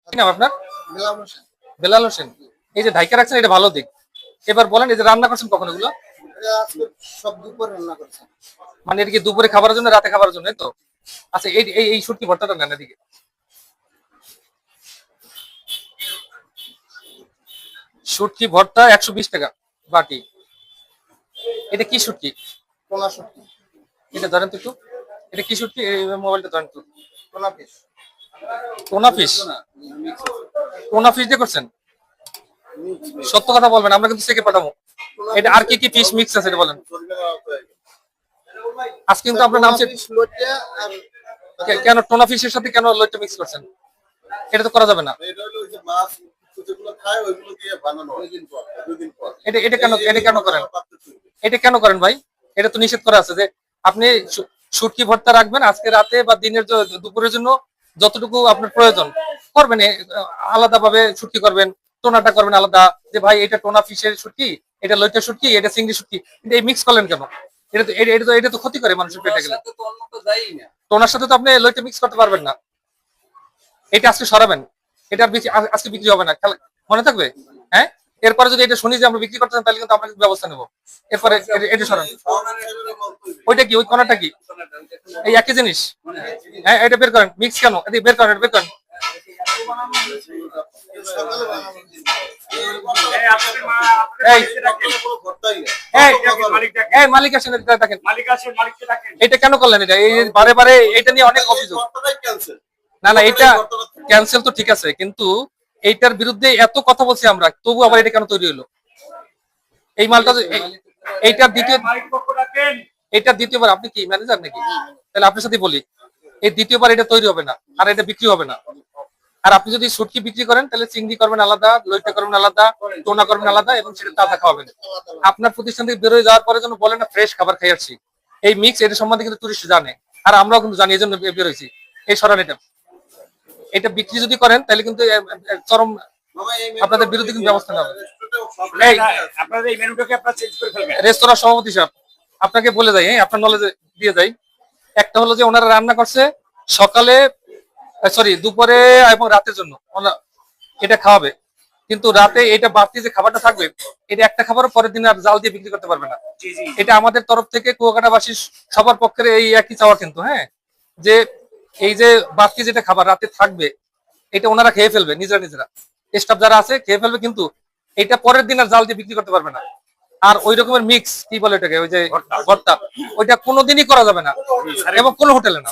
কি নাম আপনার? বেলাল হোসেন। বেলাল হোসেন। এই যে ঢাইকা রাখছেন এটা ভালো দিক। এবার বলেন এই যে রান্না করছেন কখন এগুলো? এটা আজকে সব দুপুরে রান্না করছে। মানে এটা কি দুপুরে খাবারের জন্য রাতে খাবারের জন্য তো? আচ্ছা এই এই এই শুটকি ভর্তাটা নেন এদিকে। শুটকি ভর্তা 120 টাকা বাটি। এটা কি শুটকি? পোনা শুটকি, এটা ধরেন তো একটু। এটা কি শুটকি? এই মোবাইলটা ধরেন তো। পোনা piece. Tuna fish. Tuna fish দিয়ে করছেন? সত্য কথা বলবেন, আমরা কিন্তু সেকে পাঠাবো। এটা আর কি কি ফিশ মিক্স আছে এটা বলেন। আজকে কিন্তু আপনার নাম কেন টোনা ফিশের সাথে কেন লইট্টা মিক্স করছেন? এটা তো করা যাবে না। এটা এটা কেন এটা কেন করেন? এটা কেন করেন ভাই? এটা তো নিষেধ করা আছে যে আপনি শুটকি ভর্তা রাখবেন আজকে রাতে বা দিনের দুপুরের জন্য যতটুকু আপনার প্রয়োজন করবেন। আলাদা ভাবে শুটকি করবেন, টোনাটা করবেন আলাদা। যে ভাই এটা টোনা ফিশের শুটকি, এটা লইট্টা শুটকি, এটা চিংড়ি শুটকি, কিন্তু এই মিক্স করলেন কেন? এটা তো ক্ষতি করে মানুষের পেটে গেলে। টোনার সাথে তো আপনি লইট্টা মিক্স করতে পারবেন না। এটা আজকে সরাবেন। এটা আজকে বিক্রি হবে না, মনে থাকবে। হ্যাঁ, এরপরে যদি এটা শুনি যে আমরা বিক্রি করতে চান তাহলে কিন্তু আমরা ব্যবস্থা নেবো। এরপরে এটা সরান। ওইটা কি? ওই কোনাটা কি? এই একই জিনিস। হ্যাঁ, এটা বের করেন। মিক্স কেন? এদিকে বের করেন, বের করেন। মালিক আসেন, দেখেন এটা কেন করলেন? এটা এই বারে বারে এটা নিয়ে অনেক অভিযোগ। না না, এটা ক্যান্সেল তো ঠিক আছে, কিন্তু এইটার বিরুদ্ধে এত কথা বলছি আমরা, তবু আবার এটা কেন তৈরি হলো? এই মালটা এইটা দ্বিতীয়বার। আপনি কি ম্যানেজার নাকি? তাহলে আপনার সাথে বলি, এই দ্বিতীয়বার এটা তৈরি হবে না, আর এটা বিক্রি হবে না। আর আপনি যদি শুটকি বিক্রি করেন তাহলে চিংড়ি করবেন আলাদা, লইট্টা করবেন আলাদা, টোনা করবেন আলাদা, এবং সেটা তাজা খাওয়াবেন। আপনার প্রতিষ্ঠান থেকে বেরোয় যাওয়ার পরে যেন বলেন না ফ্রেশ খাবার খাই আসছি। এই মিক্স এটা সম্বন্ধে কিন্তু টুরিস্ট জানে, আর আমরাও কিন্তু জানি, এই জন্য বেরোইছি। এই সরান এটা। এটা বিক্রি যদি করেন তাহলে কিন্তু চরম আপনাদের বিরুদ্ধে কিন্তু ব্যবস্থা নেওয়া হবে। রেস্তোরাঁ সভাপতি সাহেব, আপনাকে বলে যাই, হ্যাঁ আপনার নলেজে দিয়ে যাই। একটা হলো যে ওনারা রান্না করছে সকালে, সরি দুপুরে এবং রাতের জন্য এটা খাওয়াবে, কিন্তু রাতে এটা বাড়তি যে খাবারটা থাকবে এটা একটা খাবার পরের দিন আর জাল দিয়ে বিক্রি করতে পারবে না। এটা আমাদের তরফ থেকে কুয়াকাটাবাসী সবার পক্ষে এই একই চাওয়া কিন্তু, হ্যাঁ, যে এই যে বাড়তি যেটা খাবার রাতে থাকবে এটা ওনারা খেয়ে ফেলবে, নিজেরা স্টাফ যারা আছে খেয়ে ফেলবে, কিন্তু এটা পরের দিন আর জাল দিয়ে বিক্রি করতে পারবে না। আর ওই রকমের মিক্স কি বলে এটাকে, ওই যে ভর্তা, ওইটা কোনোদিনই করা যাবে না, এবং কোনো হোটেলে না।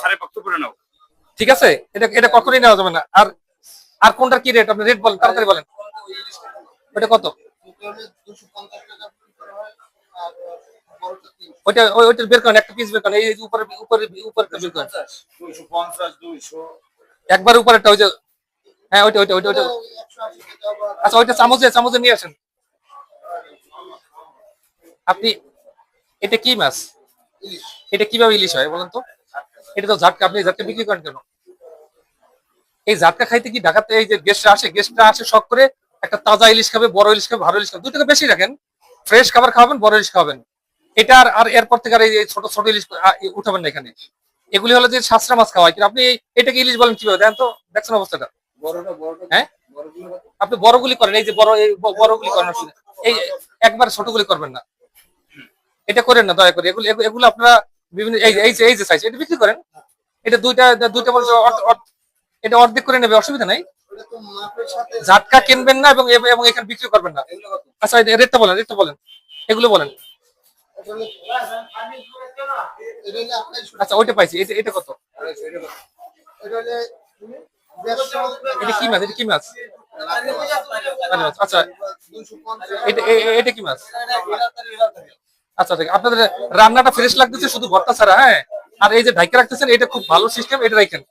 ঠিক আছে, এটা এটা কখনোই নেওয়া যাবে না। আর আর কোনটার কি রেট? আপনি রেট বলেন, তাড়াতাড়ি বলেন। ওটা কত? ওইটা ওইটা বের করেন, একটা পিস বের করেন। এই উপরে উপরে উপরে বের করেন। একবার উপরেরটা, ওই যে, হ্যাঁ ওইটা ওইটা ওইটা ওইটা। আচ্ছা ওইটা চামচে নিয়ে আসেন আপনি। এটা কি মাছ? এটা কিভাবে ইলিশ হয় বলেন তো? এটা তো ঝাটকা। আপনি ঝাটকা বিক্রি করেন কেন? এই ঝাটকা খাইতে কি ঢাকাতে এই যে গেস্টরা আসে শখ করে একটা তাজা ইলিশ খাবে, বড় ইলিশ খাবে, ভালো ইলিশ খাবে, 2 টাকা বেশি রাখেন, ফ্রেশ খাবার খাওয়াবেন, বড় ইলিশ খাওয়াবেন। এটা আর এরপর থেকে আর এই ছোট ছোট ইলিশ উঠাবেন না এখানে। এগুলি হলো যে সাঁচরা মাছ খাওয়ায়, কিন্তু আপনি এটাকে ইলিশ বলেন কিভাবে? দেখেন তো, দেখছেন অবস্থাটা? হ্যাঁ, আপনি বড়গুলি করেন, এই যে বড়গুলি করেন, এই একবার ছোটগুলি করবেন না। এটা করেন না দয়া করে। এগুলো এগুলো আপনারা বিভিন্ন এই যে সাইজ এটা বিক্রি করেন। এটা দুইটা বলছে এটা অর্ধেক করে নেবে, অসুবিধা নাই। ঝাটকা কিনবেন না এবং এবং এখানে বিক্রি করবেন না। আচ্ছা রেটটা বলেন এগুলো বলেন। আচ্ছা ওইটা পাইছি। এটা কত? এটা কি মাছ? এটা কি মাছ? আচ্ছা এটা কি মাছ? আচ্ছা ঠিক, আপনাদের রান্নাটা ফ্রেশ লাগতেছে শুধু ভর্তা ছাড়া। হ্যাঁ, আর এই যে ঢাইকা রাখতেছেন এটা খুব ভালো সিস্টেম, এটা রাখেন।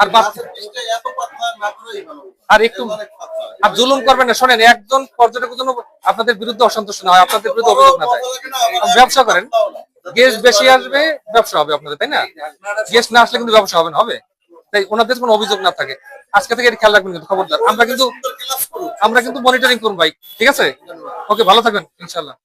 আর আর একটু আর জুলুম করবেন না। শোনেন, একজন পর্যটকের জন্য আপনাদের বিরুদ্ধে অসন্তুষ্ট না হয়, আপনাদের বিরুদ্ধে অভিযোগ না যায়। ব্যবসা করেন, গেস্ট বেশি আসবে, ব্যবসা হবে আপনাদের, তাই না? গেস্ট না আসলে কিন্তু ব্যবসা হবে না, হবে। তাই ওনাদের কোনো অভিযোগ না থাকে, আজকে থেকে এটা খেয়াল রাখবেন কিন্তু, খবরদার। আমরা কিন্তু মনিটরিং করুন ভাই, ঠিক আছে? ওকে, ভালো থাকবেন ইনশাল্লাহ।